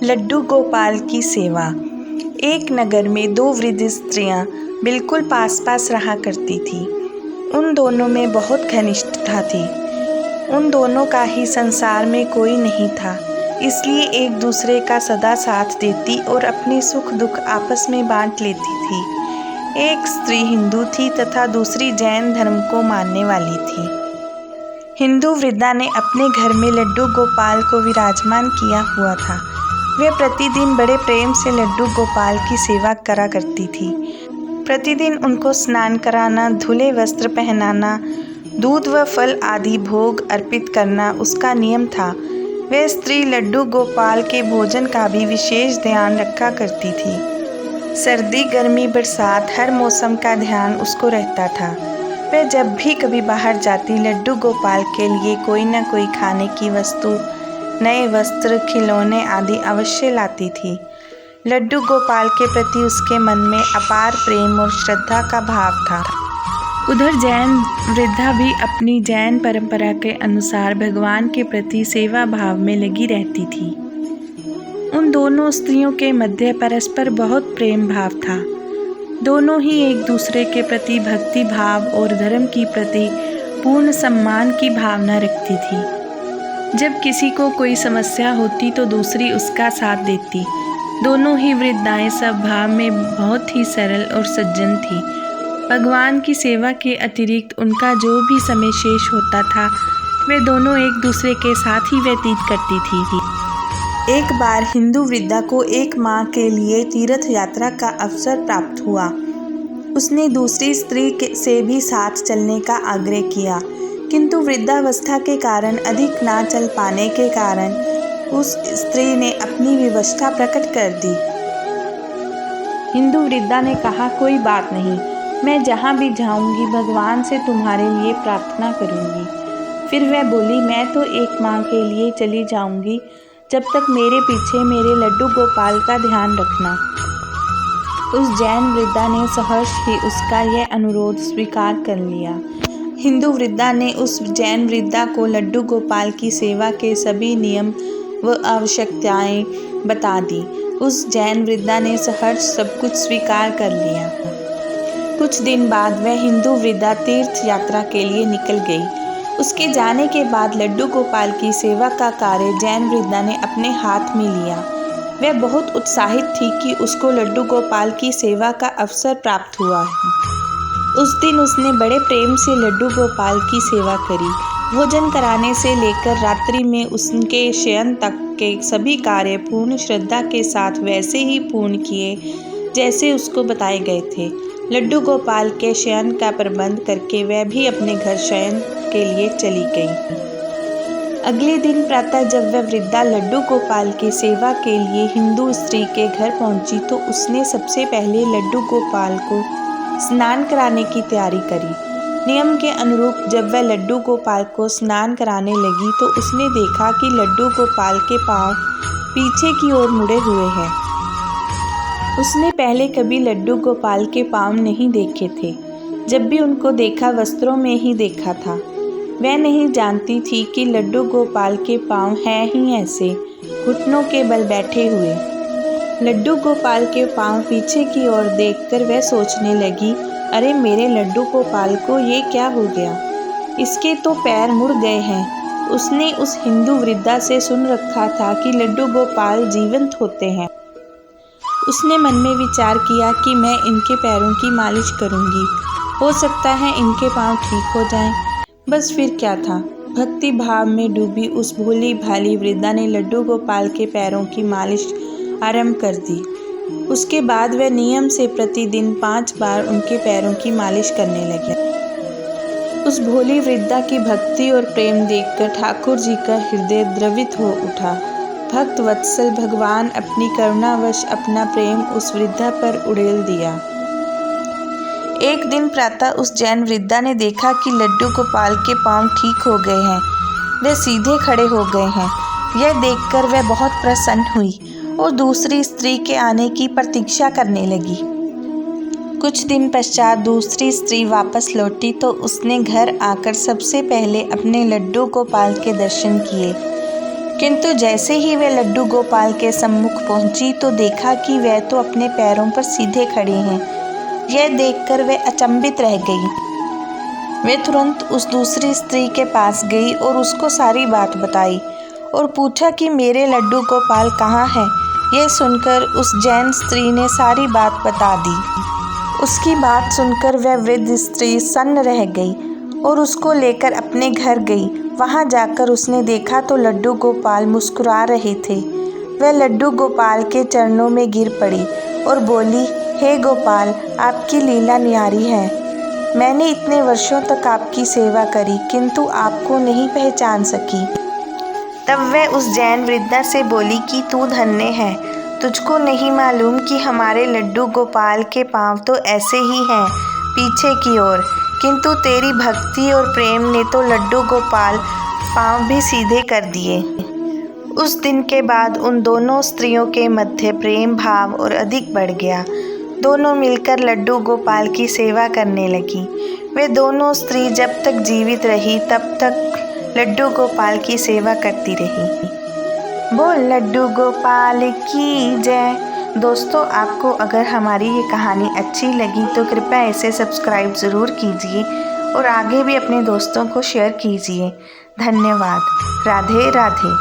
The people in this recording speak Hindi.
लड्डू गोपाल की सेवा। एक नगर में दो वृद्ध स्त्रियां बिल्कुल पास पास रहा करती थीं। उन दोनों में बहुत घनिष्ठता थी। उन दोनों का ही संसार में कोई नहीं था, इसलिए एक दूसरे का सदा साथ देती और अपने सुख दुख आपस में बांट लेती थी। एक स्त्री हिंदू थी तथा दूसरी जैन धर्म को मानने वाली थी। हिंदू वृद्धा ने अपने घर में लड्डू गोपाल को विराजमान किया हुआ था। वे प्रतिदिन बड़े प्रेम से लड्डू गोपाल की सेवा करा करती थी। प्रतिदिन उनको स्नान कराना, धुले वस्त्र पहनाना, दूध व फल आदि भोग अर्पित करना उसका नियम था। वह स्त्री लड्डू गोपाल के भोजन का भी विशेष ध्यान रखा करती थी। सर्दी, गर्मी, बरसात हर मौसम का ध्यान उसको रहता था। वह जब भी कभी बाहर जाती, लड्डू गोपाल के लिए कोई न कोई खाने की वस्तु, नए वस्त्र, खिलौने आदि अवश्य लाती थी। लड्डू गोपाल के प्रति उसके मन में अपार प्रेम और श्रद्धा का भाव था। उधर जैन वृद्धा भी अपनी जैन परंपरा के अनुसार भगवान के प्रति सेवा भाव में लगी रहती थी। उन दोनों स्त्रियों के मध्य परस्पर बहुत प्रेम भाव था। दोनों ही एक दूसरे के प्रति भक्ति भाव और धर्म की प्रति पूर्ण सम्मान की भावना रखती थी। जब किसी को कोई समस्या होती तो दूसरी उसका साथ देती। दोनों ही वृद्धाएं स्वभाव में बहुत ही सरल और सज्जन थी। भगवान की सेवा के अतिरिक्त उनका जो भी समय शेष होता था, वे दोनों एक दूसरे के साथ ही व्यतीत करती थी। एक बार हिंदू वृद्धा को एक माह के लिए तीर्थ यात्रा का अवसर प्राप्त हुआ। उसने दूसरी स्त्री से भी साथ चलने का आग्रह किया, किंतु वृद्धावस्था के कारण अधिक ना चल पाने के कारण उस स्त्री ने अपनी विवशता प्रकट कर दी। हिंदू वृद्धा ने कहा, कोई बात नहीं, मैं जहाँ भी जाऊँगी भगवान से तुम्हारे लिए प्रार्थना करूँगी। फिर वह बोली, मैं तो एक माह के लिए चली जाऊँगी, जब तक मेरे पीछे मेरे लड्डू गोपाल का ध्यान रखना। उस जैन वृद्धा ने सहर्ष ही उसका यह अनुरोध स्वीकार कर लिया। हिंदू वृद्धा ने उस जैन वृद्धा को लड्डू गोपाल की सेवा के सभी नियम व आवश्यकताएं बता दी। उस जैन वृद्धा ने सहर्ष सब कुछ स्वीकार कर लिया। कुछ दिन बाद वह हिंदू वृद्धा तीर्थ यात्रा के लिए निकल गई। उसके जाने के बाद लड्डू गोपाल की सेवा का कार्य जैन वृद्धा ने अपने हाथ में लिया। वह बहुत उत्साहित थी कि उसको लड्डू गोपाल की सेवा का अवसर प्राप्त हुआ है। उस दिन उसने बड़े प्रेम से लड्डू गोपाल की सेवा करी। भोजन कराने से लेकर रात्रि में उसके शयन तक के सभी कार्य पूर्ण श्रद्धा के साथ वैसे ही पूर्ण किए जैसे उसको बताए गए थे। लड्डू गोपाल के शयन का प्रबंध करके वह भी अपने घर शयन के लिए चली गई। अगले दिन प्रातः जब वह वृद्धा लड्डू गोपाल की सेवा के लिए हिंदू स्त्री के घर पहुंची तो उसने सबसे पहले लड्डू गोपाल को स्नान कराने की तैयारी करी। नियम के अनुरूप जब वह लड्डू गोपाल को स्नान कराने लगी तो उसने देखा कि लड्डू गोपाल के पांव पीछे की ओर मुड़े हुए हैं। उसने पहले कभी लड्डू गोपाल के पांव नहीं देखे थे। जब भी उनको देखा वस्त्रों में ही देखा था। वह नहीं जानती थी कि लड्डू गोपाल के पांव हैं ही ऐसे, घुटनों के बल बैठे हुए। लड्डू गोपाल के पांव पीछे की ओर देखकर वह सोचने लगी, अरे मेरे लड्डू गोपाल को ये क्या हो गया, इसके तो पैर मुड़ गए हैं। उसने उस हिंदू वृद्धा से सुन रखा था कि लड्डू गोपाल जीवंत होते हैं। उसने मन में विचार किया कि मैं इनके पैरों की मालिश करूंगी, हो सकता है इनके पांव ठीक हो जाएं। बस फिर क्या था, भक्ति भाव में डूबी उस भोली भाली वृद्धा ने लड्डू गोपाल के पैरों की मालिश आरंभ कर दी। उसके बाद वह नियम से प्रतिदिन 5 बार उनके पैरों की मालिश करने लगी। उस भोली वृद्धा की भक्ति और प्रेम देखकर ठाकुर जी का हृदय द्रवित हो उठा। भक्त वत्सल भगवान अपनी करुणावश अपना प्रेम उस वृद्धा पर उड़ेल दिया। एक दिन प्रातः उस जैन वृद्धा ने देखा कि लड्डू गोपाल के पांव ठीक हो गए हैं, वे सीधे खड़े हो गए हैं। यह देखकर वह बहुत प्रसन्न हुई और दूसरी स्त्री के आने की प्रतीक्षा करने लगी। कुछ दिन पश्चात दूसरी स्त्री वापस लौटी तो उसने घर आकर सबसे पहले अपने लड्डू गोपाल के दर्शन किए। किंतु जैसे ही वह लड्डू गोपाल के सम्मुख पहुंची तो देखा कि वह तो अपने पैरों पर सीधे खड़े हैं। यह देखकर वह अचंभित रह गई। वह तुरंत उस दूसरी स्त्री के पास गई और उसको सारी बात बताई और पूछा कि मेरे लड्डू गोपाल कहाँ है। यह सुनकर उस जैन स्त्री ने सारी बात बता दी। उसकी बात सुनकर वह वृद्ध स्त्री सन्न रह गई और उसको लेकर अपने घर गई। वहाँ जाकर उसने देखा तो लड्डू गोपाल मुस्कुरा रहे थे। वह लड्डू गोपाल के चरणों में गिर पड़ी और बोली, हे गोपाल, आपकी लीला न्यारी है। मैंने इतने वर्षों तक आपकी सेवा करी किंतु आपको नहीं पहचान सकी। तब वह उस जैन वृद्धा से बोली कि तू धन्य है। तुझको नहीं मालूम कि हमारे लड्डू गोपाल के पाँव तो ऐसे ही हैं, पीछे की ओर, किंतु तेरी भक्ति और प्रेम ने तो लड्डू गोपाल पाँव भी सीधे कर दिए। उस दिन के बाद उन दोनों स्त्रियों के मध्य प्रेम भाव और अधिक बढ़ गया। दोनों मिलकर लड्डू गोपाल की सेवा करने लगी। वे दोनों स्त्री जब तक जीवित रही तब तक लड्डू गोपाल की सेवा करती रही। बोल लड्डू गोपाल की जय। दोस्तों, आपको अगर हमारी ये कहानी अच्छी लगी तो कृपया इसे सब्सक्राइब ज़रूर कीजिए और आगे भी अपने दोस्तों को शेयर कीजिए। धन्यवाद। राधे राधे।